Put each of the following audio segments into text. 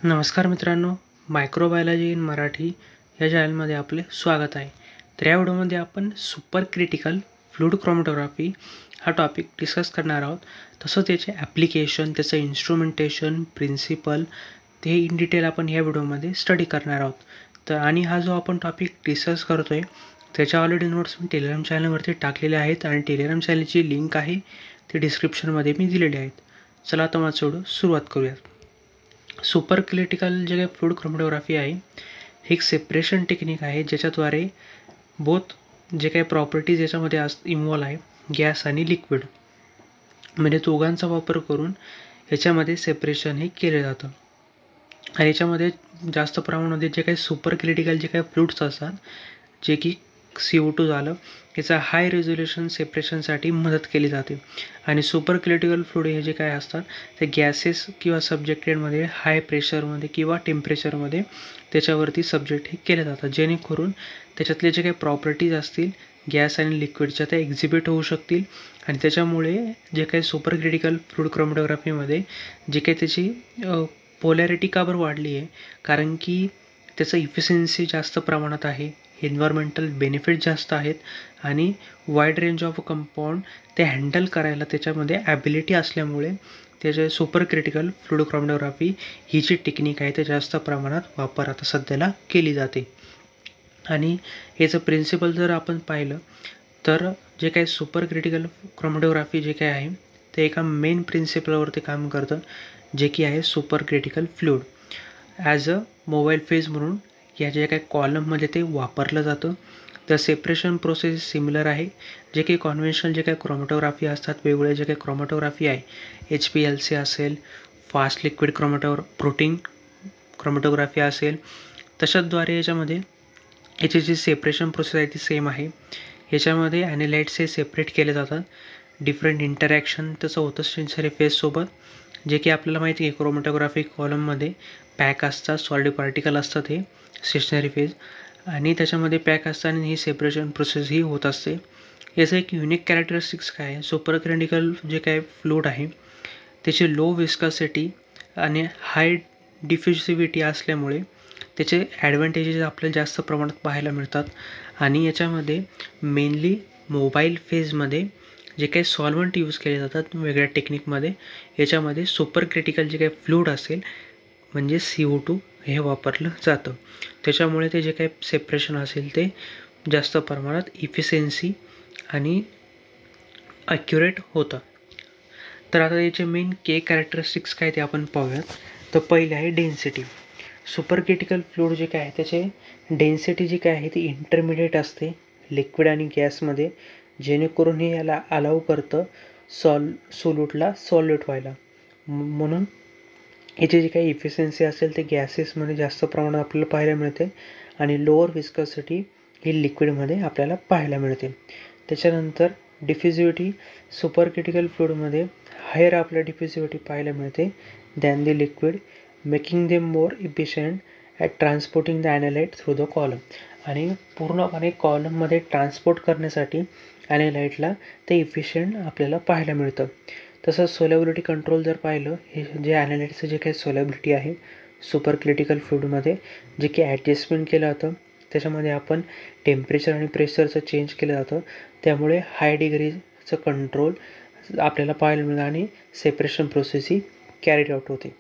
नमस्कार मित्रांनो, microbiology in Marathi या चॅनलमध्ये आपले स्वागत आहे. तर या व्हिडिओमध्ये आपण सुपर क्रिटिकल फ्लूइड क्रोमॅटोग्राफी हा टॉपिक डिस्कस करणार आहोत. तसंच त्याचे ॲप्लिकेशन, त्याचं इन्स्ट्रुमेंटेशन, प्रिन्सिपल ते इन डिटेल आपण या व्हिडिओमध्ये स्टडी करणार आहोत. तर आणि हा जो आपण टॉपिक डिस्कस करतो आहे त्याच्या ऑलरेडी नोट्स मी टेलिग्राम चॅनलवरती टाकलेले आहेत आणि टेलिग्राम चॅनलची लिंक आहे ती डिस्क्रिप्शनमध्ये मी दिलेली आहेत. चला आता माझं व्हिडिओ सुरुवात करूयात. सुपर क्रिटिकल जे काही फ्लूइड क्रोमॅटोग्राफी आहे ही एक सेपरेशन टेक्निक आहे ज्याच्याद्वारे बोथ जे काही प्रॉपर्टीज याच्यामध्ये इन्व्हॉल्व आहे, गॅस आणि लिक्विड, म्हणजे दोघांचा वापर करून याच्यामध्ये सेपरेशन हे केलं जातं. आणि याच्यामध्ये जास्त प्रमाणामध्ये जे काही सुपर क्रिटिकल जे काही फ्लुइड्स असतात, जे की CO2 झालं, याचा हाय रेझोल्युशन सेपरेशनसाठी मदत केली जाते. आणि सुपर क्रिटिकल फ्लुइड हे जे काय असतात ते गॅसेस किंवा सब्जेक्टेडमध्ये हाय प्रेशरमध्ये किंवा टेम्परेचरमध्ये त्याच्यावरती सब्जेक्ट हे केले जातात, जेणेकरून त्याच्यातले जे काही प्रॉपर्टीज असतील गॅस आणि लिक्विडच्या त्या एक्झिबिट होऊ शकतील. आणि त्याच्यामुळे जे काही सुपर क्रिटिकल फ्लुइड क्रोमॅटोग्राफीमध्ये जे काही त्याची पोलॅरिटी का बरं वाढली आहे, कारण की त्याचं इफिशियन्सी जास्त प्रमाणात आहे, एन्व्हायरमेंटल बेनिफिट जास्त आहेत आणि वाईड रेंज ऑफ कंपाऊंड ते हँडल करायला त्याच्यामध्ये ॲबिलिटी असल्यामुळे त्याचे सुपर क्रिटिकल फ्लुइड क्रोमॅटोग्राफी ही जी टेक्निक आहे ते जास्त प्रमाणात वापर आता सध्याला केली जाते. आणि याचं प्रिन्सिपल जर आपण पाहिलं तर जे काही सुपर क्रिटिकल क्रोमॅटोग्राफी जे काय आहे ते एका मेन प्रिन्सिपलवरती काम करतं, जे की आहे super critical fluid as a mobile phase म्हणून या जे काही कॉलममध्ये ते वापरलं जातं. तर सेपरेशन प्रोसेस सिमिलर आहे, जे काही कॉन्व्हेन्शनल जे काही क्रोमॅटोग्राफी असतात, वेगवेगळे जे काही क्रोमॅटोग्राफी आहे, HPLC असेल, फास्ट लिक्विड प्रोटीन क्रोमॅटोग्राफी असेल, तशाद्वारे याच्यामध्ये याची जी सेपरेशन प्रोसेस आहे ती सेम आहे. याच्यामध्ये ॲनालाइट्स हे सेपरेट केले जातात. डिफरंट इंटरॅक्शन त्याचं होतं सेन्सरी फेजसोबत, जे की आपल्याला माहिती आहे क्रोमॅटोग्राफी कॉलममध्ये पॅक असतात, सॉलिड पार्टिकल असतात हे स्टेशनरी फेज, आणि त्याच्यामध्ये पॅक असतात आणि ही सेपरेशन प्रोसेस ही होत असते. याचं एक युनिक कॅरेक्टरिस्टिक्स काय आहे, सुपर क्रिटिकल जे काय फ्लुइड आहे त्याची लो विस्कॉसिटी आणि हाय डिफ्युसिव्हिटी असल्यामुळे त्याचे ॲडव्हान्टेजेस आपल्याला जास्त प्रमाणात पाहायला मिळतात. आणि याच्यामध्ये मेनली मोबाईल फेजमध्ये जे काही सॉल्वंट यूज केले जातात वेगळ्या टेक्निकमध्ये, याच्यामध्ये सुपर क्रिटिकल जे काही फ्लुइड असेल म्हणजे CO2 हे वापरलं जातं. त्याच्यामुळे ते जे काही सेपरेशन असेल ते जास्त प्रमाणात इफिशियन्सी आणि ॲक्युरेट होतं. तर आता याचे मेन कॅरेक्टरिस्टिक्स काय ते आपण पाहूयात. तर पहिले आहे डेन्सिटी. सुपर क्रिटिकल फ्लुइड जे काय आहे त्याचे डेन्सिटी जी काय आहे ती इंटरमिडिएट असते लिक्विड आणि गॅसमध्ये, जेणेकरून हे याला अलाव करतं सोल्यूटला सॉल्युट व्हायला. म्हणून याची जी काही इफिशियन्सी असेल ते गॅसेसमध्ये जास्त प्रमाणात आपल्याला पाहायला मिळते आणि लोअर विस्कॉसिटी ही लिक्विडमध्ये आपल्याला पाहायला मिळते. त्याच्यानंतर डिफ्युजिव्हिटी, सुपर क्रिटिकल फ्लुइडमध्ये हायर आपल्याला डिफ्युजिव्हिटी पाहायला मिळते than the liquid, making them more efficient at transporting the analyte through the column. आणि पूर्णपणे कॉलममध्ये ट्रान्सपोर्ट करण्यासाठी ॲनालाइटला ते इफिशियंट आपल्याला पाहायला मिळतं. तसंच सोलॅबिलिटी कंट्रोल जर पाहिलं, हे जे ॲनालाइटचं जे काही सोलॅबिलिटी आहे सुपर क्रिटिकल फ्लुइडमध्ये जे की ॲडजस्टमेंट केलं जातं, त्याच्यामध्ये आपण टेम्परेचर आणि प्रेशरचं चेंज केलं जातं, त्यामुळे हाय डिग्रीचं कंट्रोल आपल्याला पाहायला मिळतं आणि सेपरेशन प्रोसेस ही कॅरीड आउट होते.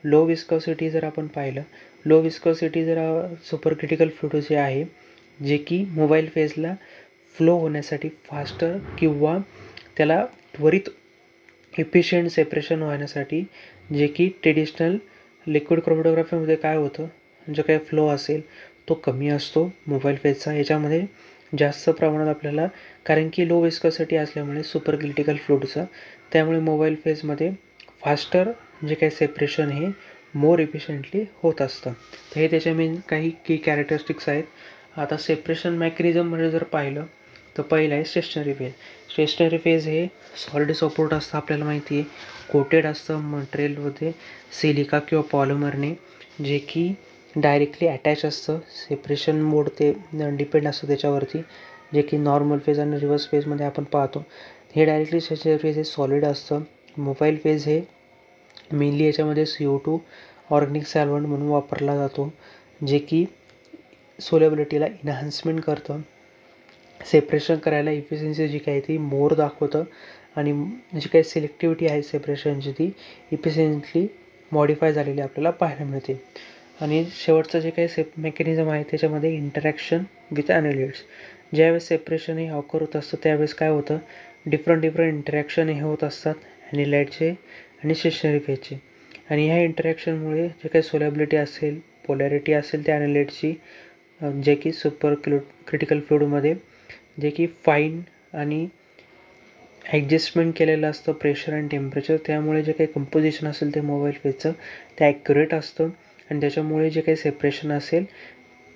लो विस्कॉसिटी जर आपण पाहिलं, लो विस्कॉसिटी जर सुपर क्रिटिकल फ्लुइड जे आहे जे की मोबाईल फेजला फ्लो होण्यासाठी फास्टर किंवा त्याला त्वरित इफिशियंट सेपरेशन होण्यासाठी, जे की ट्रेडिशनल लिक्विड क्रोमॅटोग्राफीमध्ये काय होतं, जो काही फ्लो असेल तो कमी असतो मोबाईल फेजचा. याच्यामध्ये जास्त प्रमाणात आपल्याला, कारण की लो विस्कॉसिटी असल्यामुळे सुपर क्रिटिकल फ्लुइडचं, त्यामुळे मोबाईल फेजमध्ये फास्टर जे काही सेपरेशन हे मोर इफिशियंटली होत असतं. तर हे त्याच्या मेन काही की कॅरेक्टरिस्टिक्स आहेत. आता सेपरेशन मेकॅनिझममध्ये जर पाहिलं तर पहिलं आहे स्टेशनरी फेज. स्टेशनरी फेज हे सॉलिड सपोर्ट असतं, आपल्याला माहिती आहे, कोटेड असतं मटेरियलमध्ये सिलिका किंवा पॉलिमरने, जे की डायरेक्टली अटॅच असतं. सेपरेशन मोड ते डिपेंड असतं त्याच्यावरती, जे की नॉर्मल फेज आणि रिव्हर्स फेजमध्ये आपण पाहतो. हे डायरेक्टली स्टेशनरी फेज हे सॉलिड असतं. मोबाईल फेज हे मेनली याच्यामध्ये CO2 ऑर्गॅनिक सॉल्व्हंट म्हणून वापरला जातो, जे की सोलेबिलिटीला इन्हान्समेंट करतं, सेपरेशन करायला इफिशियन्सी जी काही ती मोर दाखवतं आणि जी काही सिलेक्टिव्हिटी आहे सेपरेशनची ती इफिशियंटली मॉडिफाय झालेली आपल्याला पाहायला मिळते. आणि शेवटचं जे काही मेकॅनिझम आहे त्याच्यामध्ये इंटरॅक्शन विथ ॲनालिट्स. ज्यावेळेस सेपरेशन हे ऑकर होत असतं त्यावेळेस काय होतं, डिफरंट इंटरॅक्शन हे होत असतात ॲनालाइटचे आणि स्टेशनरी फेजचे. आणि ह्या इंटरॅक्शनमुळे जे काही सोलॅबिलिटी असेल, पोलॅरिटी असेल त्या ॲनालाइटची, जे की सुपर क्रिटिकल फ्लुइडमध्ये जे की फाईन आणि ॲडजस्टमेंट केलेलं असतं प्रेशर आणि टेम्परेचर, त्यामुळे जे काही कंपोजिशन असेल ते मोबाईल फेजचं ते ॲक्युरेट असतं आणि त्याच्यामुळे जे काही सेपरेशन असेल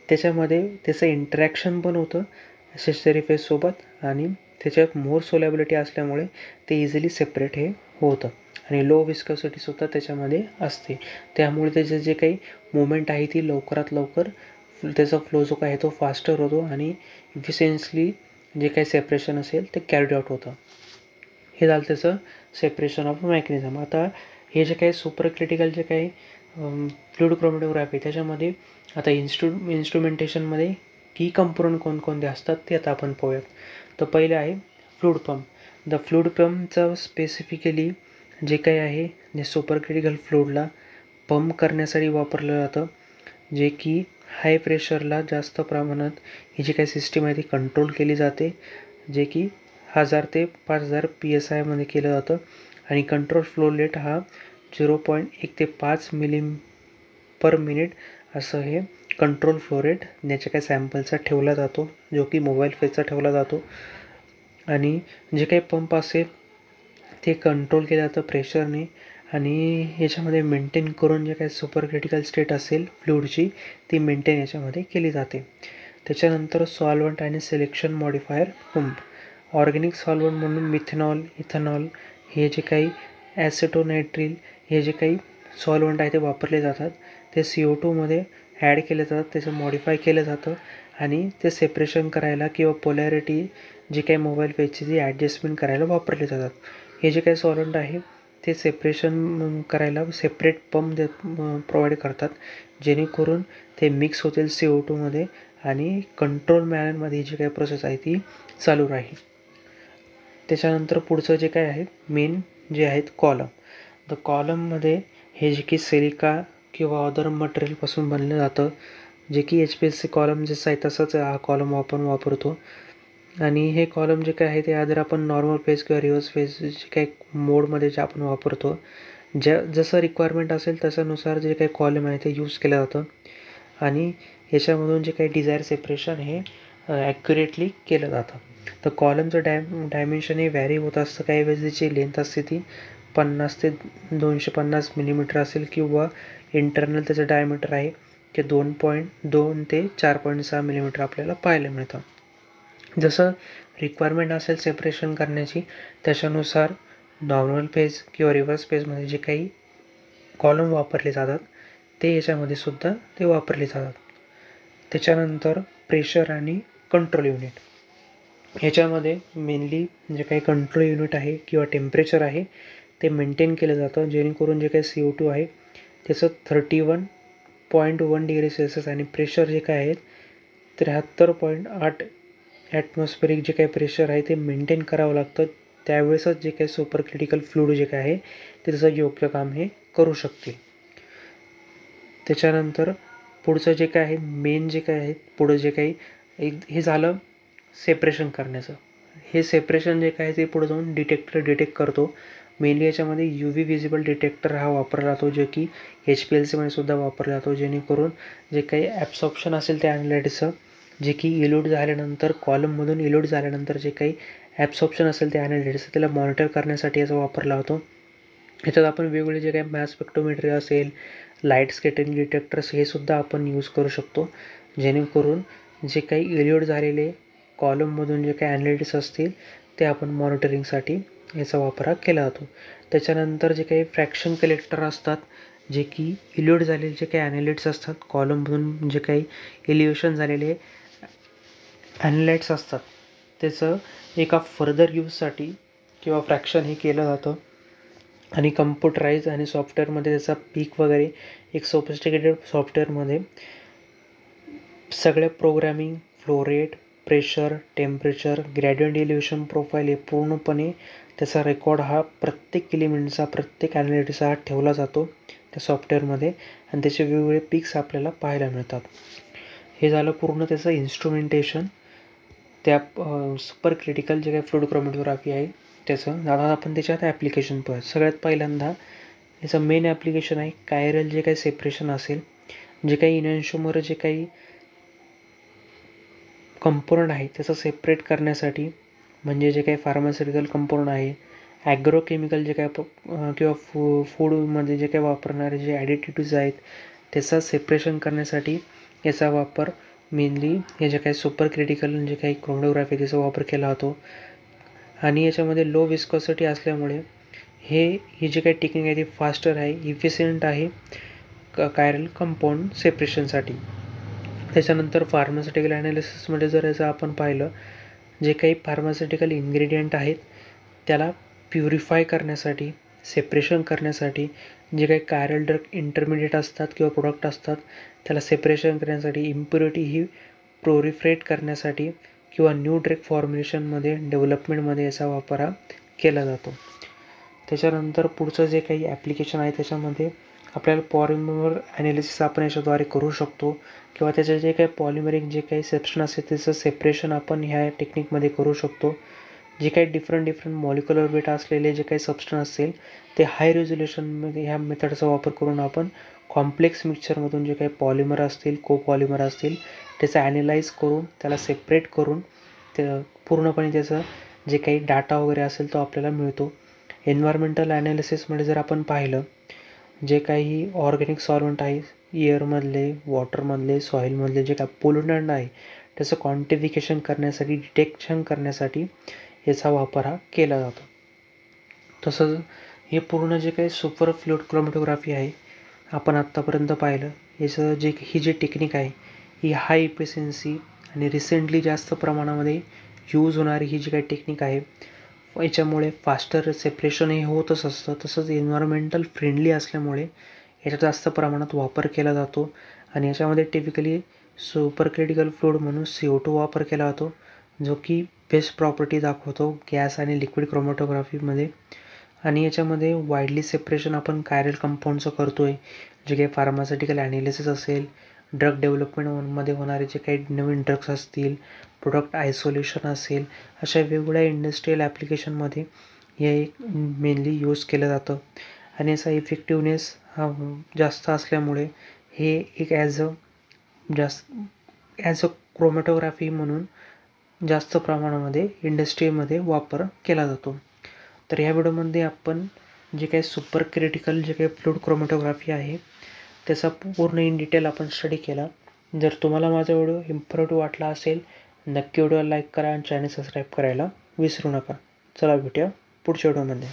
त्याच्यामध्ये त्याचं इंटरॅक्शन पण होतं स्टेशनरी फेजसोबत आणि त्याच्यात मोर सोलॅबिलिटी असल्यामुळे ते इझिली सेपरेट हे होतं आणि लो विस्कोसिटीसुद्धा त्याच्यामध्ये असते. त्यामुळे त्याचं जे काही मुवमेंट आहे ती लवकरात लवकर त्याचा फ्लो जो आहे तो फास्टर होतो आणि इफिशियन्सली जे काही सेपरेशन असेल ते कॅरी आउट होतं. हे झालं त्याचं सेपरेशन ऑफ मेकॅनिझम. आता हे जे काही सुपर क्रिटिकल जे काही फ्लुइड क्रोमॅटोग्राफी त्याच्यामध्ये आता इन्स्ट्रुमेंटेशनमध्ये की कंपोनंट कोणकोणते असतात ते आता आपण पाहूयात. तर पहिले आहे फ्लुइड पंप. द फ्लुइड पंपचं स्पेसिफिकली जे काही आहे जे सुपर क्रिटिकल फ्लुइडला पंप करण्यासाठी वापरलं जातं, जे की हाय प्रेशरला जास्त प्रमाणात ही जी काही सिस्टीम आहे ती कंट्रोल केली जाते, जे की 1000 ते 5000 PSI केलं जातं आणि कंट्रोल फ्लो रेट हा 0.1 ते 5 मिली/मिनिट असं हे कंट्रोल फ्लो रेट याच्या काही सॅम्पलचा ठेवला जातो, जो की मोबाईल फेजचा ठेवला जातो. आणि जे काही पंप असेल ते कंट्रोल केलं जातं प्रेशरने आणि याच्यामध्ये मेंटेन करून जे काही सुपर क्रिटिकल स्टेट असेल फ्लुइडची ती मेंटेन याच्यामध्ये केली जाते. त्याच्यानंतर सॉल्व्हंट आणि selection modifier pump. Organic solvent म्हणून मिथेनॉल, इथेनॉल हे जे काही ॲसेटोनायट्रिल हे जे काही सॉल्व्हंट आहे ते वापरले जातात. ते CO2मध्ये ॲड केले जातात, त्याचं मॉडिफाय केलं जातं आणि ते सेपरेशन करायला किंवा पोलॅरिटी जी काही मोबाईल फेजची ती ॲडजस्टमेंट करायला वापरले जातात. हे जे काही सॉल्व्हंट आहे ते सेपरेशन करायला सेपरेट पंप प्रोव्हाइड करतात, जेणेकरून ते मिक्स होतील CO2मध्ये आणि कंट्रोल मॅनरमध्ये जी काही प्रोसेस आहे ती चालू राहील. त्याच्यानंतर पुढचं जे काय आहे मेन जे आहेत कॉलम. तर कॉलममध्ये हे जे की सिलिका किंवा अदर मटेरियलपासून बनलं जातं, जे की HPLC कॉलम जसं आहे तसंच हा कॉलम आपण वापरतो. आणि हे कॉलम जे काय आहे ते आदर आपण नॉर्मल फेज किंवा रिव्हर्स फेज जे काही मोडमध्ये जे आपण वापरतो, जसं रिक्वायरमेंट असेल तशानुसार जे काही कॉलम आहे ते यूज केलं जातं आणि याच्यामधून जे काही डिझायर सेपरेशन हे ॲक्युरेटली केलं जातं. तर कॉलमचं डायमेन्शन हे व्हॅरी होत असतं. काही वेळेस त्याची लेंथ असते ती 50 ते 250 मिलीमीटर असेल किंवा इंटरनल त्याचं डायमीटर आहे ते 2.2 ते 4.6 मिलीमीटर आपल्याला पाहायला मिळतं. जसं रिक्वायरमेंट असेल सेपरेशन करण्याची त्याच्यानुसार नॉर्मल फेज किंवा रिव्हर्स फेजमध्ये जे काही कॉलम वापरले जातात ते याच्यामध्ये सुद्धा ते वापरले जातात. त्याच्यानंतर प्रेशर आणि कंट्रोल युनिट. ह्याच्यामध्ये मेनली जे काही कंट्रोल युनिट आहे किंवा टेम्परेचर आहे ते मेंटेन केलं जातं, जेणेकरून जे काही CO2 आहे त्याचं 31.1 डिग्री सेल्सिअस आणि प्रेशर जे काय आहेत 73.8 ॲटमॉस्फेरिक जे काही प्रेशर आहे ते मेंटेन करावं लागतं. त्यावेळेसच जे काही सुपर क्रिटिकल फ्लुइड जे काय आहे ते त्याचं योग्य काम हे करू शकते. त्याच्यानंतर पुढचं जे काय आहे मेन जे काय आहे पुढं जे काही हे झालं सेपरेशन करण्याचं. हे सेपरेशन जे काय आहे ते पुढं जाऊन डिटेक्ट करतो. मेनली याच्यामध्ये UV विजिबल डिटेक्टर हा वापरला जातो, जे की HPLCमध्ये सुद्धा वापरला जातो, जेणेकरून जे काही ॲब्सॉर्प्शन असेल त्या ॲनालाइटचं जे की इल्यूड झाल्यानंतर कॉलममधून इल्यूड झाल्यानंतर जे काही ॲब्सॉर्प्शन असेल त्या ॲनालाइटचं त्याला मॉनिटर करण्यासाठी याचा वापरला होतो. याच्यात आपण वेगवेगळे जे काही मास स्पेक्ट्रोमेट्री असेल, लाईट स्कॅटरिंग डिटेक्टर्स हे सुद्धा आपण यूज करू शकतो, जेणेकरून जे काही इल्यूड झालेले कॉलममधून जे काही ॲनालिटिक्स असतील ते आपण मॉनिटरिंगसाठी याचा वापर केला जातो. त्याच्यानंतर जे काही फ्रॅक्शन कलेक्टर असतात, जे की इल्यूड झालेले जे काही ॲनालिट्स असतात कॉलममधून जे काही एलिव्हेशन झालेले ॲनालाइट्स असतात त्याचं एका फर्दर यूजसाठी किंवा फ्रॅक्शन हे केलं जातं. आणि कम्प्युटराईज आणि सॉफ्टवेअरमध्ये त्याचा पीक वगैरे एक सोफिस्टिकेटेड सॉफ्टवेअरमध्ये सगळ्या programming, flow rate, pressure, temperature, gradient elevation profile हे पूर्णपणे त्याचा रेकॉर्ड हा प्रत्येक एलिमेंटचा, प्रत्येक ॲनालिटिक्सचा हा ठेवला जातो त्या सॉफ्टवेअरमध्ये आणि त्याचे वेगवेगळे पिक्स आपल्याला पाहायला मिळतात. हे झालं पूर्ण त्याचं इन्स्ट्रुमेंटेशन त्या सुपर क्रिटिकल जे काही फ्लूइड क्रोमॅटोग्राफी आहे त्याचं. आता आपण त्याच्यात ॲप्लिकेशन पाहू. सगळ्यात पहिल्यांदा याचं मेन ॲप्लिकेशन आहे कायरल जे काही सेपरेशन असेल, जे काही इनॅन्शोमर जे काही कंपोनंट आहे त्याचं सेपरेट करण्यासाठी, म्हणजे जे काही फार्मास्युटिकल कंपोनंट आहे, ॲग्रोकेमिकल जे काही किंवा फूडमध्ये जे काही वापरणारे जे ॲडिटिव्हिज आहेत त्याचं सेपरेशन करण्यासाठी याचा वापर मेनली हे जे काही सुपर क्रिटिकल जे काही क्रोमॅटोग्राफी त्याचा वापर केला जातो. आणि याच्यामध्ये लो विस्कॉसिटी असल्यामुळे ही जी काही टेक्निक आहे ती फास्टर आहे, इफिशियंट आहे कायरल कंपाऊंड सेपरेशनसाठी. त्याच्यानंतर फार्मास्युटिकल ॲनालिसिसमध्ये जर याचं आपण पाहिलं, जे काही फार्मास्युटिकल इन्ग्रेडियंट आहेत त्याला प्युरिफाय करण्यासाठी, सेपरेशन करण्यासाठी, जे काही कायरल ड्रग इंटरमिडिएट असतात किंवा प्रोडक्ट असतात त्याला सेपरेशन करण्यासाठी, इम्प्युरिटी ही प्रोरिफ्रेट करण्यासाठी किंवा न्यू ड्रग फॉर्म्युलेशनमध्ये, डेव्हलपमेंटमध्ये याचा वापर हा केला जातो. त्याच्यानंतर पुढचं जे काही ॲप्लिकेशन आहे त्याच्यामध्ये आपल्याला पॉलिमर ॲनालिसिस आपण याच्याद्वारे करू शकतो किंवा त्याचे जे काही पॉलिमरिक जे काही सेप्शन असेल त्याचं सेपरेशन आपण ह्या टेक्निकमध्ये करू शकतो. जे काही डिफरंट मॉलिक्युलर वेट असलेले जे काही सबस्टन्स असेल ते हाय रेझोल्युशनमध्ये ह्या मेथडचा वापर करून आपण कॉम्प्लेक्स मिक्सचरमधून जे काही पॉलिमर असतील, कोपॉलिमर असतील त्याचं ॲनालाइज करून त्याला सेपरेट करून ते पूर्णपणे त्याचं जे काही डाटा वगैरे असेल तो आपल्याला मिळतो. एन्व्हायरमेंटल ॲनालिसिसमध्ये जर आपण पाहिलं, जे काही ऑर्गॅनिक सॉल्वंट आहे, एअरमधले, वॉटरमधले, सॉईलमधले जे काही पोल्युटंट आहे त्याचं क्वांटिफिकेशन करण्यासाठी, डिटेक्शन करण्यासाठी याचा वापर हा केला जातो. तसंच हे पूर्ण जे काही सुपर फ्लूइड क्रोमॅटोग्राफी आहे आपण आत्तापर्यंत पाहिलं, याचं ही जी टेक्निक आहे ही हाय इफिशियन्सी आणि रिसेंटली जास्त प्रमाणामध्ये यूज होणारी ही जी काही टेक्निक आहे याच्यामुळे फास्टर सेपरेशन हे होतच असतं. तसंच एन्व्हायरमेंटल फ्रेंडली असल्यामुळे याचा जास्त प्रमाणात वापर केला जातो आणि याच्यामध्ये टिपिकली सुपर क्रिटिकल फ्लूइड म्हणून CO2 वापर केला जातो, जो की बेस्ट प्रॉपर्टी दाखवतो गॅस आणि लिक्विड क्रोमॅटोग्राफीमध्ये. आणि याच्यामध्ये वाईडली सेपरेशन आपण कायरल कंपाऊंडचं करतो आहे. जे काही फार्मास्युटिकल ॲनालिसिस असेल, ड्रग डेव्हलपमेंटमध्ये होणारे जे काही नवीन ड्रग्स असतील, प्रोडक्ट आयसोलेशन असेल, अशा वेगवेगळ्या इंडस्ट्रियल ॲप्लिकेशनमध्ये हे मेनली यूज केलं जातं. आणि याचा इफेक्टिवनेस हा जास्त असल्यामुळे हे एक ॲज अ क्रोमॅटोग्राफी म्हणून जास्त प्रमाणामध्ये इंडस्ट्रीमध्ये वापर केला जातो. तर ह्या व्हिडिओमध्ये आपण जे काही सुपर क्रिटिकल जे काही फ्लूइड क्रोमॅटोग्राफी आहे त्याचा पूर्ण इन डिटेल आपण स्टडी केला. जर तुम्हाला माझा व्हिडिओ इन्फॉर्मेटिव्ह वाटला असेल नक्की व्हिडिओला लाईक करा आणि चॅनल सबस्क्राईब करायला विसरू नका. चला भेटूया पुढच्या व्हिडिओमध्ये.